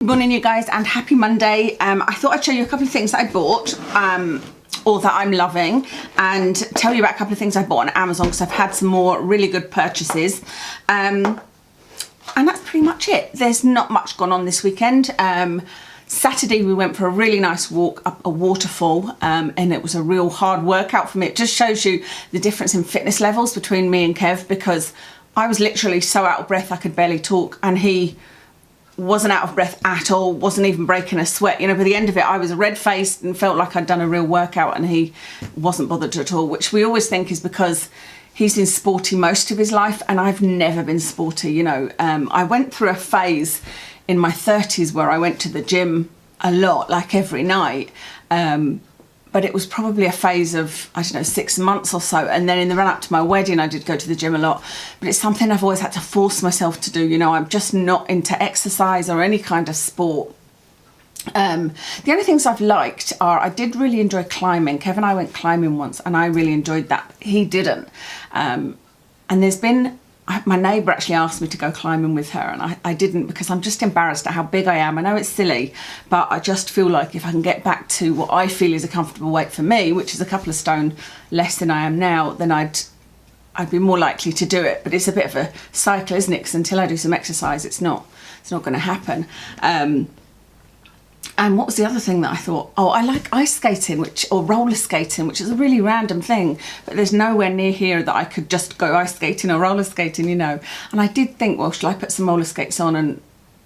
Morning you guys, and happy Monday. I thought I'd show you a couple of things that I bought or that I'm loving, and tell you about a couple of things I bought on Amazon because I've had some more really good purchases, and that's pretty much it. There's not much gone on this weekend. Saturday we went for a really nice walk up a waterfall, and it was a real hard workout for me. It just shows you the difference in fitness levels between me and Kev, because I was literally so out of breath I could barely talk, and he wasn't out of breath at all, wasn't even breaking a sweat. You know, by the end of it I was red-faced and felt like I'd done a real workout, and he wasn't bothered at all, which we always think is because he's been sporty most of his life and I've never been sporty. You know, I went through a phase in my 30s where I went to the gym a lot, like every night, but it was probably a phase of, I don't know, 6 months or so. And then in the run up to my wedding, I did go to the gym a lot, but it's something I've always had to force myself to do. You know, I'm just not into exercise or any kind of sport. The only things I've liked are, I did really enjoy climbing. Kev and I went climbing once and I really enjoyed that. He didn't. And there's been, my neighbour actually asked me to go climbing with her, and I didn't, because I'm just embarrassed at how big I am. I know it's silly, but I just feel like if I can get back to what I feel is a comfortable weight for me, which is a couple of stone less than I am now, then I'd be more likely to do it. But it's a bit of a cycle, isn't it? Because until I do some exercise, it's not going to happen. And what was the other thing that I thought? Oh, I like ice skating, or roller skating, which is a really random thing, but there's nowhere near here that I could just go ice skating or roller skating, you know. And I did think, well, should I put some roller skates on and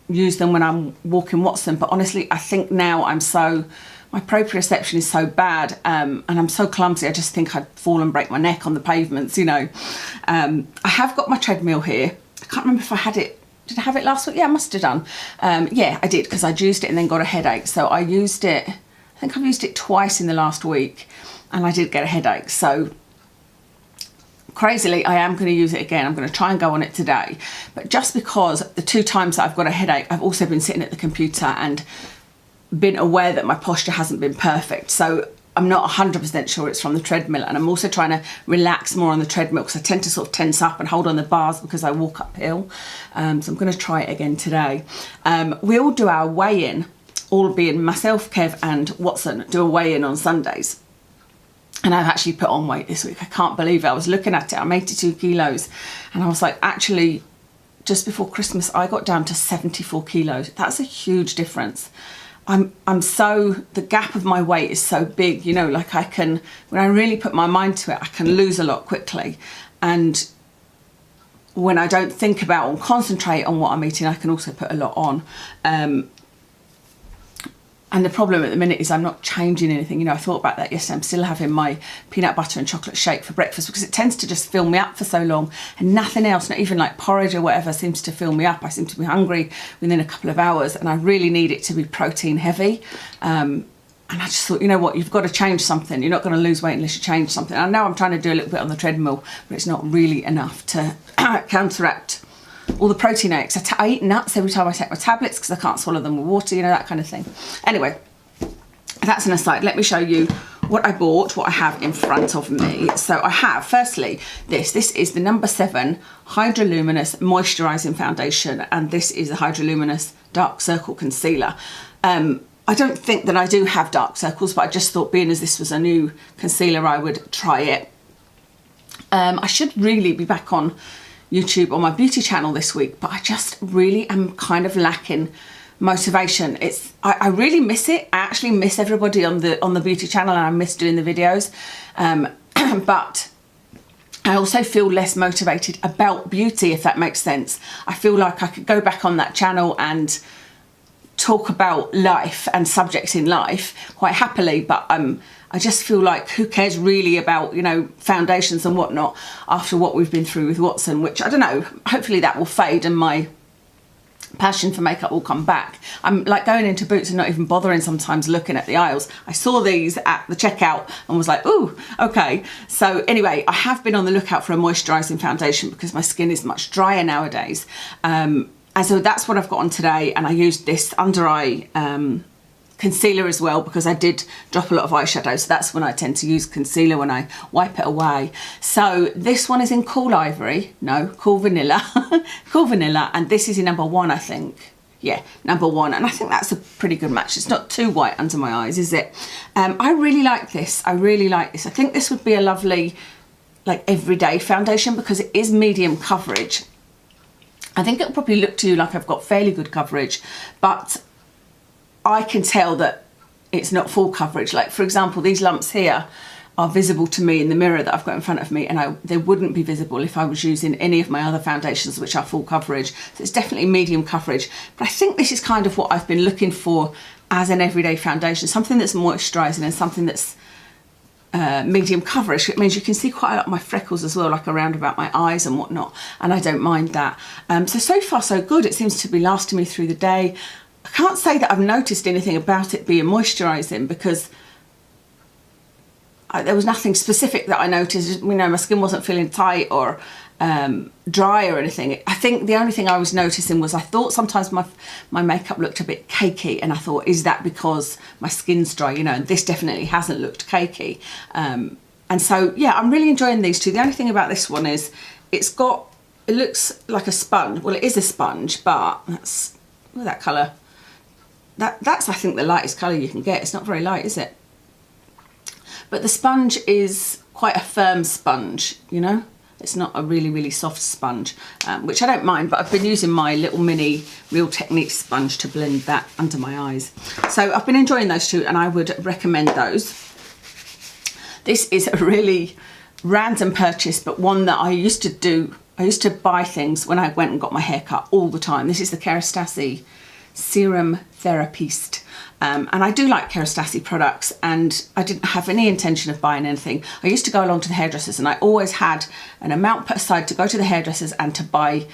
use them when I'm walking Watson? But honestly, I think now my proprioception is so bad, and I'm so clumsy, I just think I'd fall and break my neck on the pavements, you know. I have got my treadmill here. I can't remember if I had it. Did I have it last week? Yeah, I must have done. Yeah, I did, because I used it and then got a headache. So I used it, I think I've used it twice in the last week, and I did get a headache. So crazily, I am going to use it again. I'm going to try and go on it today. But just because the 2 times that I've got a headache, I've also been sitting at the computer and been aware that my posture hasn't been perfect. So I'm not 100% sure it's from the treadmill, and I'm also trying to relax more on the treadmill because I tend to sort of tense up and hold on the bars because I walk uphill. So I'm going to try it again today. We all do our weigh-in, all being myself, Kev and Watson, do a weigh-in on Sundays. And I've actually put on weight this week. I can't believe it. I was looking at it, I'm 82 kilos, and I was like, actually, just before Christmas, I got down to 74 kilos. That's a huge difference. The gap of my weight is so big, you know, like when I really put my mind to it, I can lose a lot quickly. And when I don't think about or concentrate on what I'm eating, I can also put a lot on. And the problem at the minute is I'm not changing anything. You know, I thought about that yesterday. I'm still having my peanut butter and chocolate shake for breakfast because it tends to just fill me up for so long, and nothing else, not even like porridge or whatever, seems to fill me up. I seem to be hungry within a couple of hours, and I really need it to be protein heavy. And I just thought, you know what, you've got to change something. You're not going to lose weight unless you change something. I know I'm trying to do a little bit on the treadmill, but it's not really enough to counteract all the protein aches. I eat nuts every time I take my tablets because I can't swallow them with water, you know, that kind of thing. Anyway, that's an aside. Let me show you what I bought, what I have in front of me. So I have, firstly, this is the number 7 Hydroluminous Moisturising Foundation, and this is the Hydroluminous Dark Circle Concealer. I don't think that I do have dark circles, but I just thought, being as this was a new concealer, I would try it. I should really be back on YouTube on my beauty channel this week, but I just really am kind of lacking motivation. I really miss it. I actually miss everybody on the beauty channel, and I miss doing the videos, but I also feel less motivated about beauty, if that makes sense. I feel like I could go back on that channel and talk about life and subjects in life quite happily, but I just feel like, who cares really about, you know, foundations and whatnot after what we've been through with Watson, which, I don't know, hopefully that will fade and my passion for makeup will come back. I'm like going into Boots and not even bothering sometimes looking at the aisles. I saw these at the checkout and was like, ooh, okay. So anyway, I have been on the lookout for a moisturising foundation because my skin is much drier nowadays. And so that's what I've got on today, and I used this under eye concealer as well because I did drop a lot of eyeshadow, so that's when I tend to use concealer, when I wipe it away. So this one is in Cool Vanilla Cool Vanilla, and this is in number 1, I think. yeah, number one. And I think that's a pretty good match. It's not too white under my eyes, is it? I really like this. I really like this. I think this would be a lovely, like, everyday foundation because it is medium coverage. I think it'll probably look to you like I've got fairly good coverage, but I can tell that it's not full coverage. Like, for example, these lumps here are visible to me in the mirror that I've got in front of me, and they wouldn't be visible if I was using any of my other foundations which are full coverage. So it's definitely medium coverage, but I think this is kind of what I've been looking for as an everyday foundation, something that's moisturising and something that's medium coverage. It means you can see quite a lot of my freckles as well, like around about my eyes and whatnot, and I don't mind that. So far so good. It seems to be lasting me through the day. I can't say that I've noticed anything about it being moisturising because there was nothing specific that I noticed. You know, my skin wasn't feeling tight or dry or anything. I think the only thing I was noticing was I thought sometimes my makeup looked a bit cakey, and I thought, is that because my skin's dry? You know, and this definitely hasn't looked cakey. And so, yeah, I'm really enjoying these two. The only thing about this one is it looks like a sponge. Well, it is a sponge, but that's, look at that colour. That's, I think, the lightest colour you can get. It's not very light, is it? But the sponge is quite a firm sponge, you know? It's not a really, really soft sponge, which I don't mind, but I've been using my little mini Real Techniques sponge to blend that under my eyes. So I've been enjoying those two, and I would recommend those. This is a really random purchase, but one that I used to do. I used to buy things when I went and got my hair cut all the time. This is the Kerastase Serum Therapiste. And I do like Kerastase products, and I didn't have any intention of buying anything. I used to go along to the hairdressers, and I always had an amount put aside to go to the hairdressers and to buy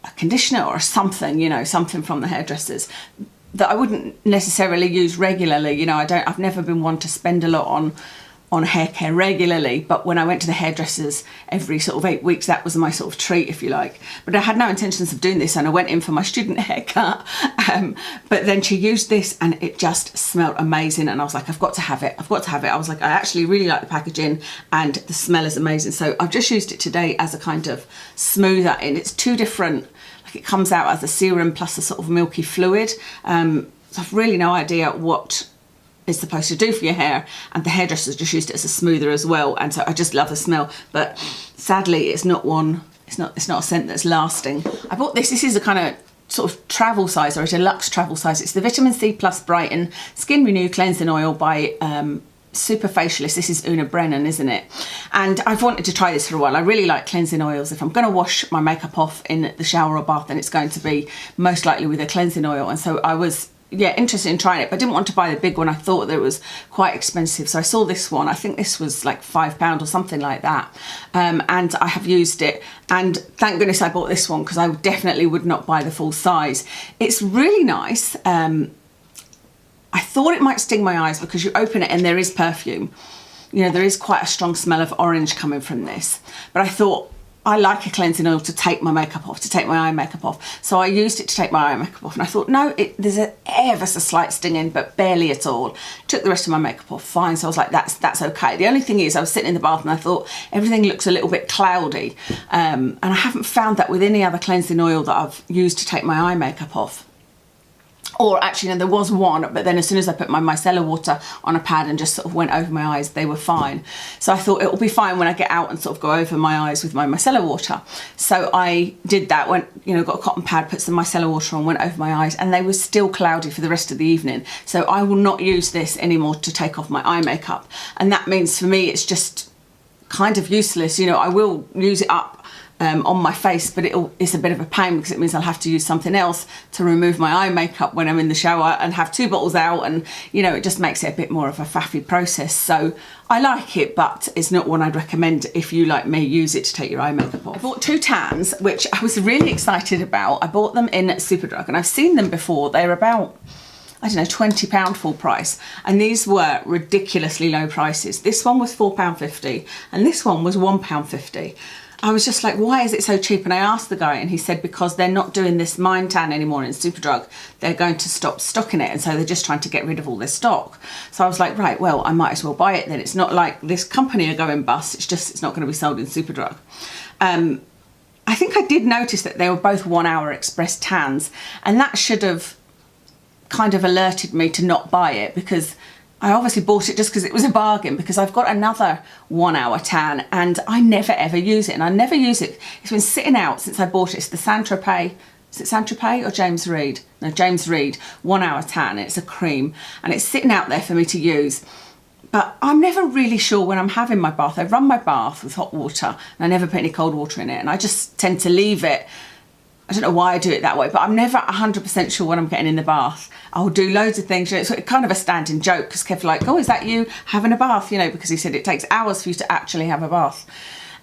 a conditioner or something, you know, something from the hairdressers that I wouldn't necessarily use regularly. You know, I've never been one to spend a lot on hair care regularly, but when I went to the hairdressers every sort of 8 weeks, that was my sort of treat, if you like. But I had no intentions of doing this, and I went in for my student haircut, but then she used this and it just smelled amazing, and I was like, I've got to have it, I've got to have it. I was like, I actually really like the packaging and the smell is amazing. So I've just used it today as a kind of smoother in. It's two different, like, it comes out as a serum plus a sort of milky fluid. So I've really no idea what is supposed to do for your hair, and the hairdressers just used it as a smoother as well, and so I just love the smell. But sadly, it's not a scent that's lasting. I bought this is a kind of sort of travel size, or a deluxe travel size. It's the Vitamin C Plus Brighten Skin Renew Cleansing Oil by Superfacialist. This is Una Brennan, isn't it? And I've wanted to try this for a while. I really like cleansing oils. If I'm going to wash my makeup off in the shower or bath, then it's going to be most likely with a cleansing oil, and so I was interested in trying it, but I didn't want to buy the big one. I thought that it was quite expensive, so I saw this one. I think this was like £5 or something like that, and I have used it, and thank goodness I bought this one because I definitely would not buy the full size. It's really nice. I thought it might sting my eyes because you open it and there is perfume. You know, there is quite a strong smell of orange coming from this, but I thought, I like a cleansing oil to take my makeup off, to take my eye makeup off. So I used it to take my eye makeup off, and I thought, no, there's ever so slight stinging, but barely at all. Took the rest of my makeup off fine, so I was like, that's okay. The only thing is, I was sitting in the bath and I thought, everything looks a little bit cloudy. And I haven't found that with any other cleansing oil that I've used to take my eye makeup off. Or actually, no, there was one, but then as soon as I put my micellar water on a pad and just sort of went over my eyes, they were fine. So I thought it will be fine when I get out and sort of go over my eyes with my micellar water. So I did that, got a cotton pad, put some micellar water on, went over my eyes, and they were still cloudy for the rest of the evening. So I will not use this anymore to take off my eye makeup. And that means for me, it's just kind of useless. You know, I will use it up on my face, but it's a bit of a pain because it means I'll have to use something else to remove my eye makeup when I'm in the shower and have 2 bottles out, and you know, it just makes it a bit more of a faffy process. So I like it, but it's not one I'd recommend if you, like me, use it to take your eye makeup off. I bought 2 tans, which I was really excited about. I bought them in Superdrug, and I've seen them before. They're about, I don't know, £20 full price, and these were ridiculously low prices. This one was £4.50 and this one was £1.50. I was just like, why is it so cheap? And I asked the guy, and he said because they're not doing this Mind Tan anymore in Superdrug, they're going to stop stocking it, and so they're just trying to get rid of all their stock. So I was like, right, well, I might as well buy it then. It's not like this company are going bust, it's just, it's not going to be sold in Superdrug. I think I did notice that they were both 1 hour express tans, and that should have kind of alerted me to not buy it, because I obviously bought it just because it was a bargain, because I've got another 1 hour tan and I never ever use it, and I never use it. It's been sitting out since I bought it. It's the Saint Tropez. Is it Saint Tropez or James Read? No, James Read 1 hour tan. It's a cream and it's sitting out there for me to use. But I'm never really sure when I'm having my bath. I run my bath with hot water and I never put any cold water in it, and I just tend to leave it. I don't know why I do it that way, but I'm never 100% sure when I'm getting in the bath. I'll do loads of things. It's kind of a standing joke, because Kev's like, oh, is that you having a bath? You know, because he said it takes hours for you to actually have a bath.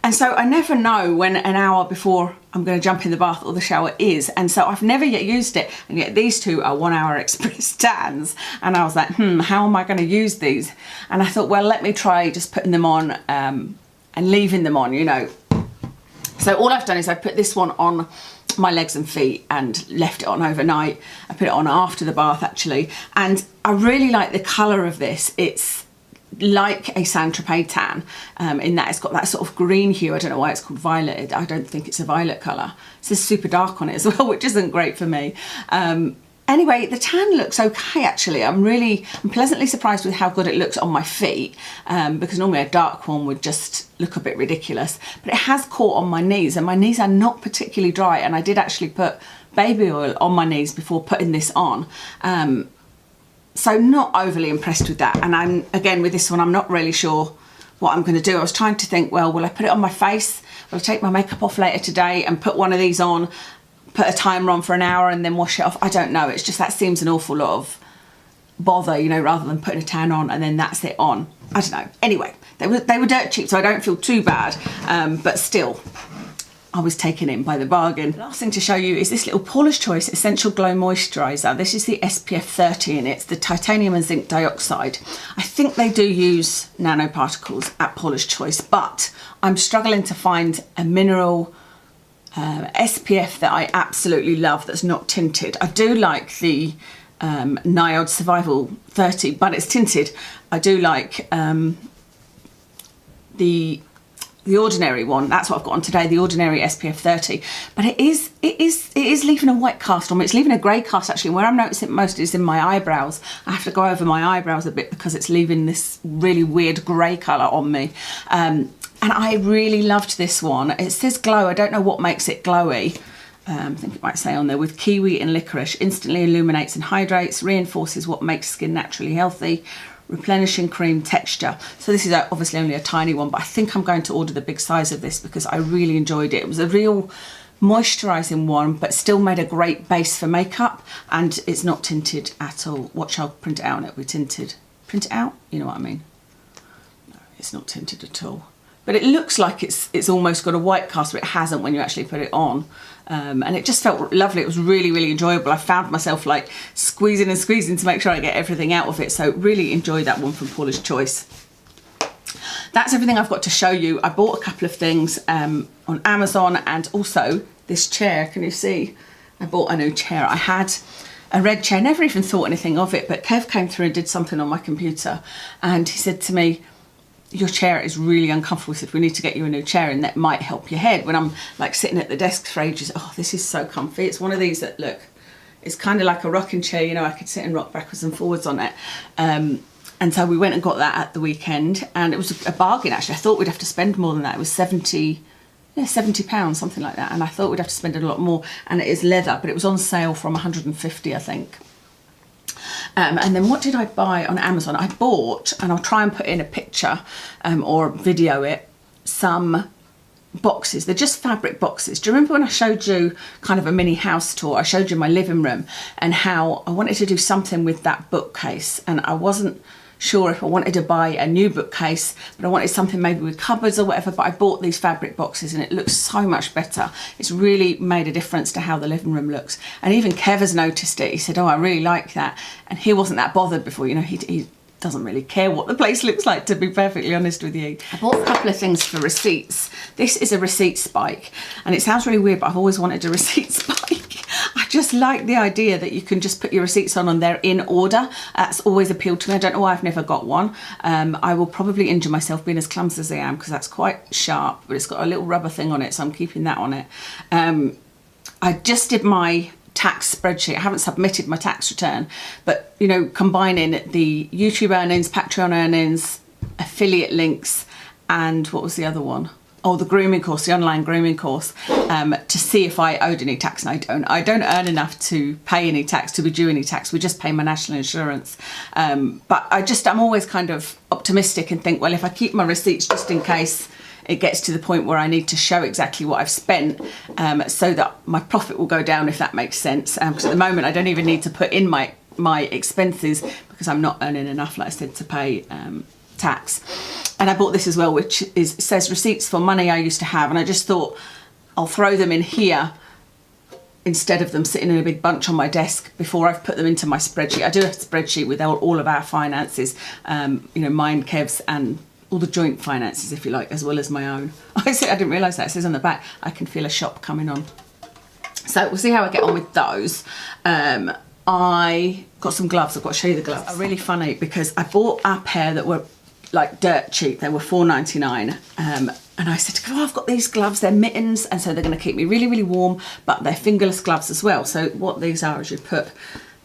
And so I never know when an hour before I'm going to jump in the bath or the shower is. And so I've never yet used it. And yet these two are 1 hour express tans. And I was like, how am I going to use these? And I thought, well, let me try just putting them on and leaving them on, you know. So all I've done is I put this one on my legs and feet and left it on overnight. I put it on after the bath actually. And I really like the colour of this. It's like a Saint Tropez tan in that it's got that sort of green hue. I don't know why it's called violet. I don't think it's a violet colour. It says super dark on it as well, which isn't great for me. Anyway, the tan looks okay actually. I'm pleasantly surprised with how good it looks on my feet, because normally a dark one would just look a bit ridiculous. But it has caught on my knees, and my knees are not particularly dry, and I did actually put baby oil on my knees before putting this on. So not overly impressed with that. And again, with this one, I'm not really sure what I'm going to do. I was trying to think, well, will I put it on my face? Will I take my makeup off later today and put one of these on, put a timer on for an hour and then wash it off? I don't know. It's just that seems an awful lot of bother, you know, rather than putting a tan on and then that's it on. I don't know. Anyway, they were dirt cheap, so I don't feel too bad. But still, I was taken in by the bargain. The last thing to show you is this little Paula's Choice Essential Glow Moisturiser. This is the SPF 30 and it's the titanium and zinc dioxide. I think they do use nanoparticles at Paula's Choice, but I'm struggling to find a mineral SPF that I absolutely love that's not tinted. I do like the NIOD Survival 30, but it's tinted. I do like the ordinary one. That's what I've got on today, the ordinary SPF 30. But it is leaving a white cast on me. It's leaving a grey cast actually. Where I'm noticing it most is in my eyebrows. I have to go over my eyebrows a bit because it's leaving this really weird grey colour on me. And I really loved this one. It says glow. I don't know what makes it glowy. I think it might say on there, with kiwi and licorice, instantly illuminates and hydrates, reinforces what makes skin naturally healthy, replenishing cream texture. So this is obviously only a tiny one, but I think I'm going to order the big size of this because I really enjoyed it. It was a real moisturising one, but still made a great base for makeup, and it's not tinted at all. Watch, I'll print it out and it'll be tinted. Print it out? You know what I mean? No, it's not tinted at all. But it looks like it's almost got a white cast, but it hasn't when you actually put it on. And it just felt lovely. It was really, really enjoyable. I found myself like squeezing and squeezing to make sure I get everything out of it. So really enjoyed that one from Paula's Choice. That's everything I've got to show you. I bought a couple of things on Amazon, and also this chair. Can you see? I bought a new chair. I had a red chair, never even thought anything of it, but Kev came through and did something on my computer, and he said to me, your chair is really uncomfortable. He said, we need to get you a new chair and that might help your head. When I'm like sitting at the desk for ages, oh, this is so comfy. It's one of these that, look, it's kind of like a rocking chair, you know, I could sit and rock backwards and forwards on it. And so we went and got that at the weekend, and it was a bargain actually. I thought we'd have to spend more than that. It was £70, something like that. And I thought we'd have to spend a lot more, and it is leather, but it was on sale from 150, I think. And then what did I buy on Amazon? I bought, and I'll try and put in a picture or video it, some boxes. They're just fabric boxes. Do you remember when I showed you kind of a mini house tour? I showed you my living room and how I wanted to do something with that bookcase, and I wasn't sure if I wanted to buy a new bookcase, but I wanted something maybe with cupboards or whatever. But I bought these fabric boxes and it looks so much better. It's really made a difference to how the living room looks. And even Kev has noticed it. He said, oh, I really like that. And he wasn't that bothered before, you know, he doesn't really care what the place looks like, to be perfectly honest with you. I bought a couple of things for receipts. This is a receipt spike, and it sounds really weird, but I've always wanted a receipt spike. I just like the idea that you can just put your receipts on and they're in order. That's always appealed to me. I don't know why I've never got one. I will probably injure myself being as clumsy as I am, because that's quite sharp, but it's got a little rubber thing on it, so I'm keeping that on it. I just did my tax spreadsheet. I haven't submitted my tax return, but you know, combining the YouTube earnings, Patreon earnings, affiliate links, and what was the other one? Oh, the grooming course, the online grooming course, to see if I owed any tax, and I don't earn enough to pay any tax, to be due any tax. We just pay my national insurance. But I'm always kind of optimistic and think, well, if I keep my receipts just in case it gets to the point where I need to show exactly what I've spent, so that my profit will go down, if that makes sense. Because at the moment I don't even need to put in my expenses, because I'm not earning enough, like I said, to pay tax. And I bought this as well, which says receipts for money I used to have, and I just thought I'll throw them in here instead of them sitting in a big bunch on my desk before I've put them into my spreadsheet. I do a spreadsheet with all of our finances, you know, mine, Kev's, and all the joint finances, if you like, as well as my own. I didn't realise that. It says on the back, I can feel a shop coming on. So we'll see how I get on with those. I got some gloves. I've got to show you the gloves. Are really funny because I bought a pair that were like dirt cheap. They were $4.99. And I said, oh, I've got these gloves, they're mittens, and so they're going to keep me really, really warm, but they're fingerless gloves as well. So what these are is you put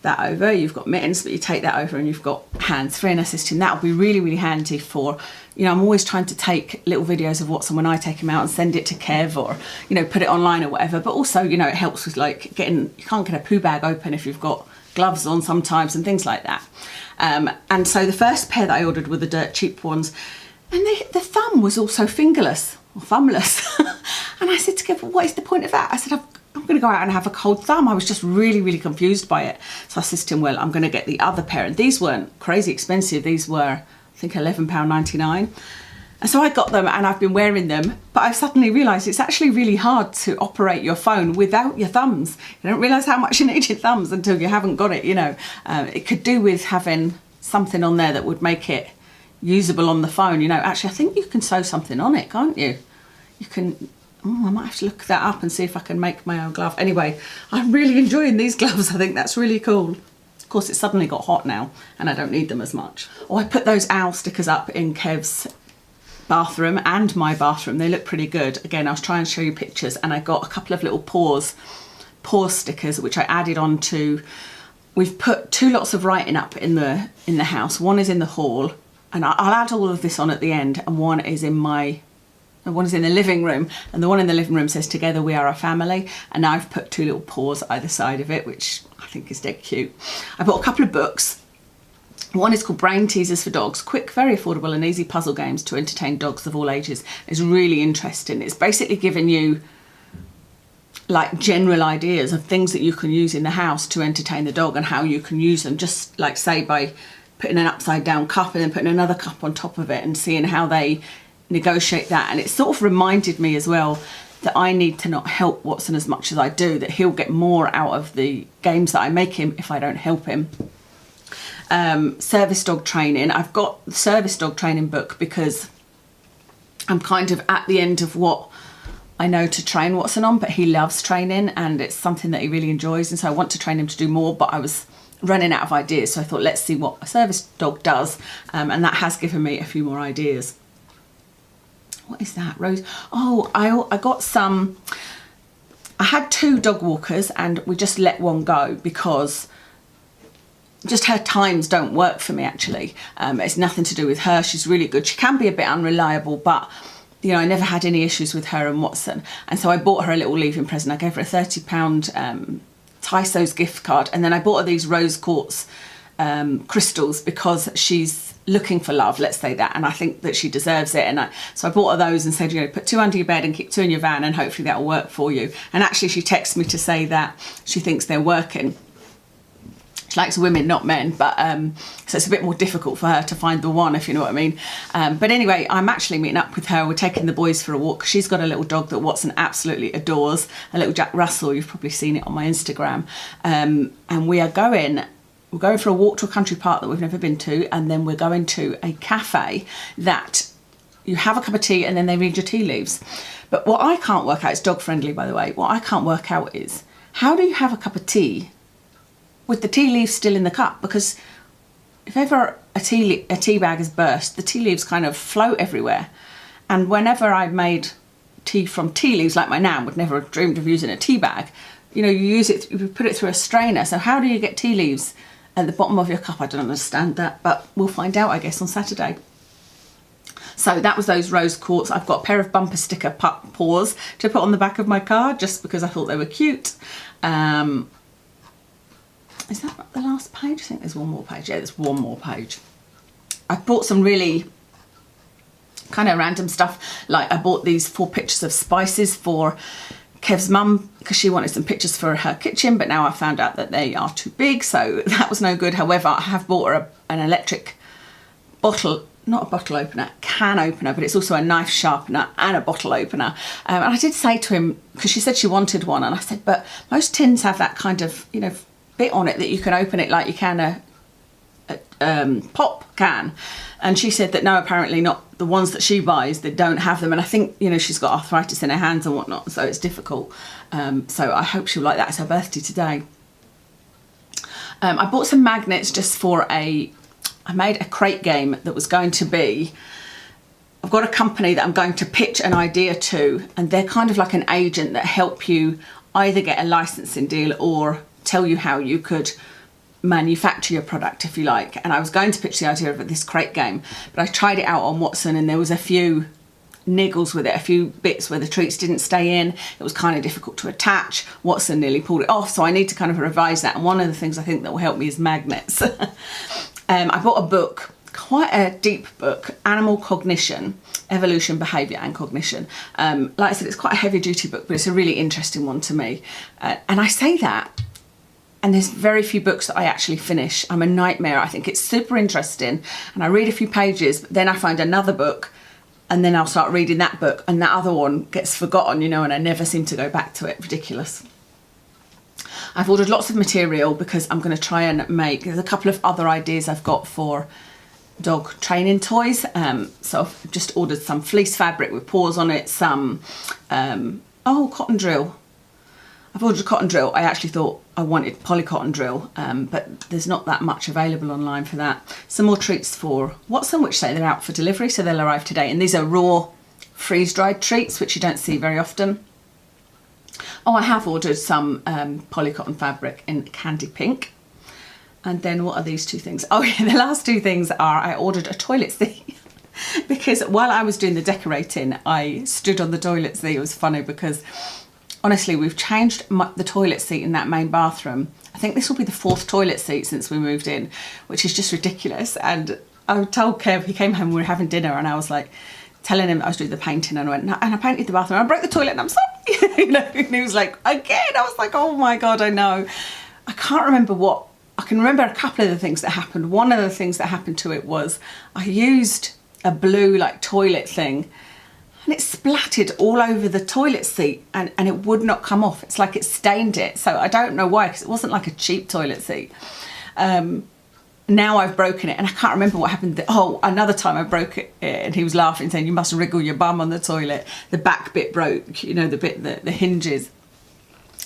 that over, you've got mittens, but you take that over and you've got hands-free and assisting. That'll be really, really handy for, you know, I'm always trying to take little videos of what's on when I take them out and send it to Kev, or, you know, put it online or whatever. But also, you know, it helps with like you can't get a poo bag open if you've got gloves on sometimes and things like that. And so the first pair that I ordered were the dirt cheap ones, and the thumb was also fingerless or thumbless. And I said to Kev, well, what is the point of that? I said, I'm going to go out and have a cold thumb. I was just really, really confused by it. So I said to him, well, I'm going to get the other pair. And these weren't crazy expensive. These were, I think, £11.99. And so I got them and I've been wearing them, but I've suddenly realised it's actually really hard to operate your phone without your thumbs. You don't realise how much you need your thumbs until you haven't got it, you know. It could do with having something on there that would make it usable on the phone, you know. Actually, I think you can sew something on it, can't you? You can, I might have to look that up and see if I can make my own glove. Anyway, I'm really enjoying these gloves. I think that's really cool. Of course, it's suddenly got hot now and I don't need them as much. Oh, I put those owl stickers up in Kev's bathroom and my bathroom. They look pretty good. Again, I was trying to show you pictures, and I got a couple of little paws stickers which I added on to. We've put 2 lots of writing up in the house. One is in the hall, and I'll add all of this on at the end, and one is in the living room, and the one in the living room says "Together we are a family," and now I've put 2 little paws either side of it, which I think is dead cute. I bought a couple of books. One is called Brain Teasers for Dogs, quick, very affordable and easy puzzle games to entertain dogs of all ages. It's really interesting. It's basically giving you like general ideas of things that you can use in the house to entertain the dog and how you can use them, just like say by putting an upside down cup and then putting another cup on top of it and seeing how they negotiate that. And it sort of reminded me as well that I need to not help Watson as much as I do, that he'll get more out of the games that I make him if I don't help him. Service dog training. I've got the service dog training book because I'm kind of at the end of what I know to train Watson on, but he loves training and it's something that he really enjoys, and so I want to train him to do more, but I was running out of ideas, so I thought let's see what a service dog does, and that has given me a few more ideas. What is that, Rose? Oh, I got some, I had 2 dog walkers and we just let one go because just her times don't work for me actually. It's nothing to do with her, she's really good. She can be a bit unreliable, but you know, I never had any issues with her and Watson, and so I bought her a little leaving present. I gave her a £30 Tyso's gift card, and then I bought her these rose quartz crystals because she's looking for love, let's say that, and I think that she deserves it. And so I bought her those and said, you know, put 2 under your bed and keep 2 in your van and hopefully that'll work for you. And actually she texted me to say that she thinks they're working. She likes women, not men, but so it's a bit more difficult for her to find the one, if you know what I mean. But anyway, I'm actually meeting up with her. We're taking the boys for a walk. She's got a little dog that Watson absolutely adores, a little Jack Russell. You've probably seen it on my Instagram. And we're going for a walk to a country park that we've never been to, and then we're going to a cafe that you have a cup of tea and then they read your tea leaves. But what I can't work out, it's dog friendly by the way, what I can't work out is how do you have a cup of tea with the tea leaves still in the cup? Because if ever a tea bag has burst, the tea leaves kind of float everywhere. And whenever I've made tea from tea leaves, like my nan would never have dreamed of using a tea bag, you know, you put it through a strainer. So how do you get tea leaves at the bottom of your cup? I don't understand that, but we'll find out, I guess, on Saturday. So that was those rose quartz. I've got a pair of bumper sticker paws to put on the back of my car just because I thought they were cute. Is that the last page? I think there's one more page. Yeah, there's one more page. I bought some really kind of random stuff. Like I bought these 4 pictures of spices for Kev's mum because she wanted some pictures for her kitchen, but now I found out that they are too big, so that was no good. However, I have bought her an electric bottle, not a bottle opener, can opener, but it's also a knife sharpener and a bottle opener. And I did say to him, because she said she wanted one, and I said, but most tins have that kind of, you know, bit on it that you can open it like you can a pop can. And she said that no, apparently not. The ones that she buys, they don't have them. And I think, you know, she's got arthritis in her hands and whatnot, so it's difficult. So I hope she'll like that. It's her birthday today. I bought some magnets just for I made a crate game that was going to be, I've got a company that I'm going to pitch an idea to, and they're kind of like an agent that help you either get a licensing deal or tell you how you could manufacture your product, if you like. And I was going to pitch the idea of this crate game, but I tried it out on Watson and there was a few niggles with it, a few bits where the treats didn't stay in. It was kind of difficult to attach. Watson nearly pulled it off, so I need to kind of revise that. And one of the things I think that will help me is magnets. I bought a book, quite a deep book, Animal Cognition, Evolution, Behaviour and Cognition. Like I said, it's quite a heavy duty book, but it's a really interesting one to me. And I say that, and there's very few books that I actually finish. I'm a nightmare. I think it's super interesting and I read a few pages, but then I find another book and then I'll start reading that book and that other one gets forgotten, you know, and I never seem to go back to it. Ridiculous. I've ordered lots of material because I'm going to try and there's a couple of other ideas I've got for dog training toys. So I've just ordered some fleece fabric with paws on it, some, cotton drill. I've ordered a cotton drill. I actually thought I wanted poly cotton drill, but there's not that much available online for that. Some more treats for Watson, which say they're out for delivery, so they'll arrive today. And these are raw freeze-dried treats, which you don't see very often. Oh, I have ordered some poly cotton fabric in candy pink. And then what are these 2 things? Oh yeah, the last 2 things are I ordered a toilet seat because while I was doing the decorating, I stood on the toilet seat. It was funny because honestly, we've changed the toilet seat in that main bathroom. I think this will be the 4th toilet seat since we moved in, which is just ridiculous. And I told Kev, he came home, we were having dinner, and I was like, telling him I was doing the painting, and I went, and I painted the bathroom, I broke the toilet, and I'm sorry, you know, and he was like, again, I was like, oh my God, I know. I can't remember what, I can remember a couple of the things that happened. One of the things that happened to it was I used a blue like toilet thing, and it splattered all over the toilet seat and it would not come off. It's like it stained it. So I don't know why, because it wasn't like a cheap toilet seat. Now I've broken it and I can't remember what happened. Oh, another time I broke it and he was laughing saying, you must wriggle your bum on the toilet. The back bit broke, you know, the hinges.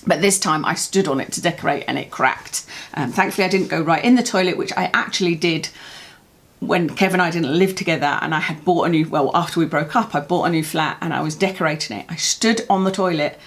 But this time I stood on it to decorate and it cracked. Thankfully I didn't go right in the toilet, which I actually did when Kev and I didn't live together, and I had bought a new, well, after we broke up, I bought a new flat and I was decorating it. I stood on the toilet.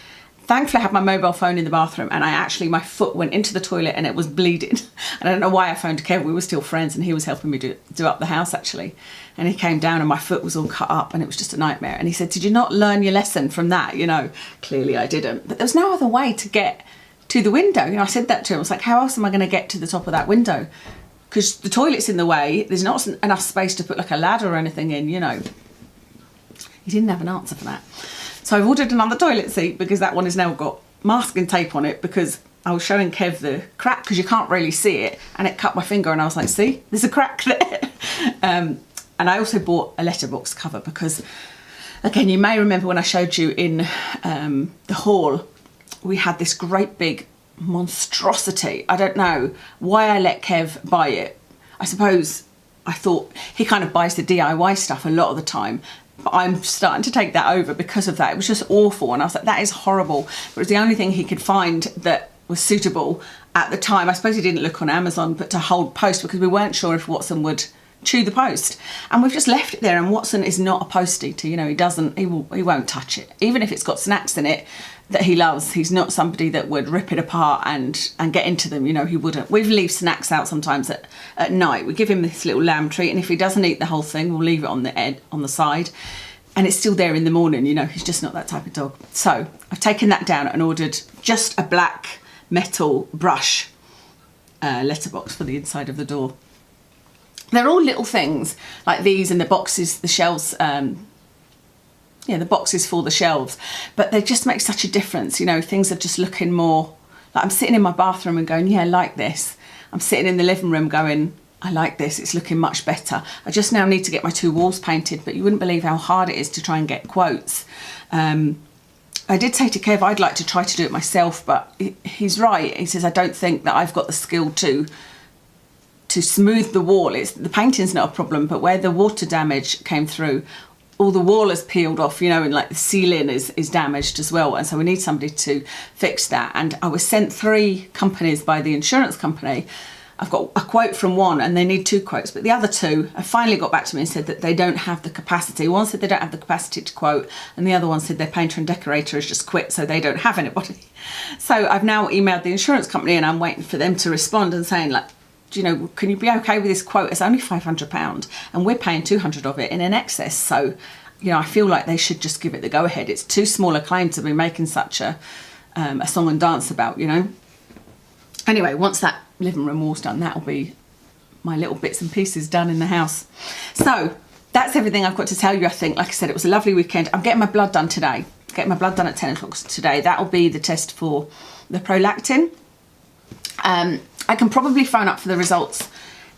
Thankfully I had my mobile phone in the bathroom, and my foot went into the toilet and it was bleeding. And I don't know why I phoned Kev. We were still friends and he was helping me do up the house actually. And he came down and my foot was all cut up and it was just a nightmare. And he said, did you not learn your lesson from that? You know, clearly I didn't. But there was no other way to get to the window. You know, I said that to him. I was like, how else am I going to get to the top of that window? Because the toilet's in the way. There's not enough space to put like a ladder or anything in, you know. He didn't have an answer for that. So I've ordered another toilet seat because that one has now got masking tape on it, because I was showing Kev the crack because you can't really see it, and it cut my finger and I was like, see, there's a crack there. And I also bought a letterbox cover because, again, you may remember when I showed you in the haul, we had this great big monstrosity. I don't know why I let Kev buy it. I suppose I thought he kind of buys the DIY stuff a lot of the time, but I'm starting to take that over because of that. It was just awful, and I was like, that is horrible. But it was the only thing he could find that was suitable at the time. I suppose he didn't look on Amazon, but to hold post, because we weren't sure if Watson would chew the post, and we've just left it there. And Watson is not a post eater, you know, he won't touch it, even if it's got snacks in it that he loves. He's not somebody that would rip it apart and get into them, you know, he wouldn't. We leave snacks out sometimes at night. We give him this little lamb treat, and if he doesn't eat the whole thing, we'll leave it on the side, and it's still there in the morning, you know. He's just not that type of dog. So I've taken that down and ordered just a black metal brush letterbox for the inside of the door. They're all little things like these, and the boxes, the shelves, the boxes for the shelves, but they just make such a difference, you know. Things are just looking more like, I'm sitting in my bathroom and going, yeah, I like this. I'm sitting in the living room going, I like this, it's looking much better. I just now need to get my 2 walls painted, but you wouldn't believe how hard it is to try and get quotes. I did say to Kev I'd like to try to do it myself, but he's right. He says, I don't think that I've got the skill to smooth the wall. The painting's not a problem, but where the water damage came through, all the wall has peeled off, you know, and like the ceiling is damaged as well. And so we need somebody to fix that. And I was sent 3 companies by the insurance company. I've got a quote from one, and they need 2 quotes, but the other 2 have finally got back to me and said that they don't have the capacity. One said they don't have the capacity to quote, and the other one said their painter and decorator has just quit, so they don't have anybody. So I've now emailed the insurance company, and I'm waiting for them to respond and saying, like, you know, can you be okay with this quote? It's only £500 and we're paying 200 of it in an excess. So, you know, I feel like they should just give it the go ahead. It's too small a claim to be making such a song and dance about, you know. Anyway, once that living room wall's done, that'll be my little bits and pieces done in the house. So that's everything I've got to tell you, I think. Like I said, it was a lovely weekend. I'm getting my blood done today. Getting my blood done at 10 o'clock today. That'll be the test for the prolactin. I can probably phone up for the results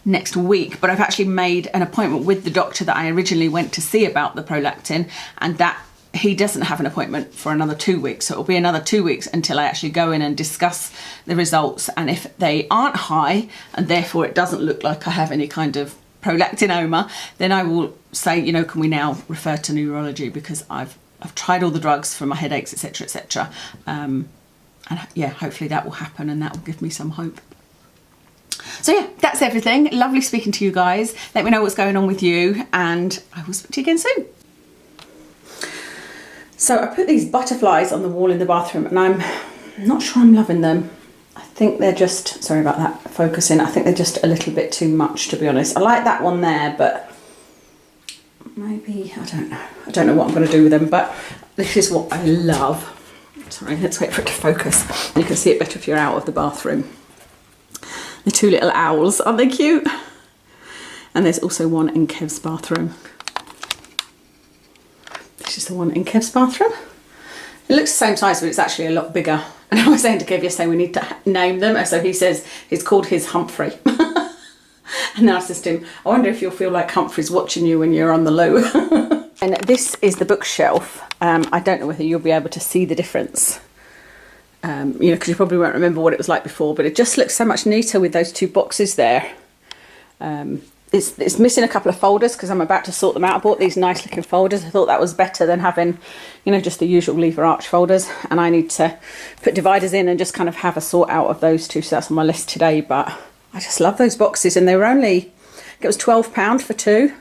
next week, but I've actually made an appointment with the doctor that I originally went to see about the prolactin, and that he doesn't have an appointment for another 2 weeks. So it'll be another 2 weeks until I actually go in and discuss the results. And if they aren't high, and therefore it doesn't look like I have any kind of prolactinoma, then I will say, you know, can we now refer to neurology, because I've tried all the drugs for my headaches, etc., etc. And yeah, hopefully that will happen, and that will give me some hope. So yeah, that's everything. Lovely speaking to you guys. Let me know what's going on with you, and I will speak to you again soon. So I put these butterflies on the wall in the bathroom, and I'm not sure I'm loving them. I think they're just, sorry about that focusing, I think they're just a little bit too much, to be honest. I like that one there, but maybe, I don't know. I don't know what I'm going to do with them, but this is what I love. Sorry, let's wait for it to focus. You can see it better if you're out of the bathroom. The 2 little owls, aren't they cute? And there's also one in Kev's bathroom. This is the one in Kev's bathroom. It looks the same size, but it's actually a lot bigger. And I was saying to Kev yesterday, we need to name them. So he says he's called his Humphrey. And then I said to him, I wonder if you'll feel like Humphrey's watching you when you're on the loo. And this is the bookshelf. I don't know whether you'll be able to see the difference. You know, because you probably won't remember what it was like before, but it just looks so much neater with those 2 boxes there. It's missing a couple of folders because I'm about to sort them out. I bought these nice looking folders. I thought that was better than having, you know, just the usual lever arch folders. And I need to put dividers in and just kind of have a sort out of those 2. So that's on my list today. But I just love those boxes, and they were only, it was £12 for 2.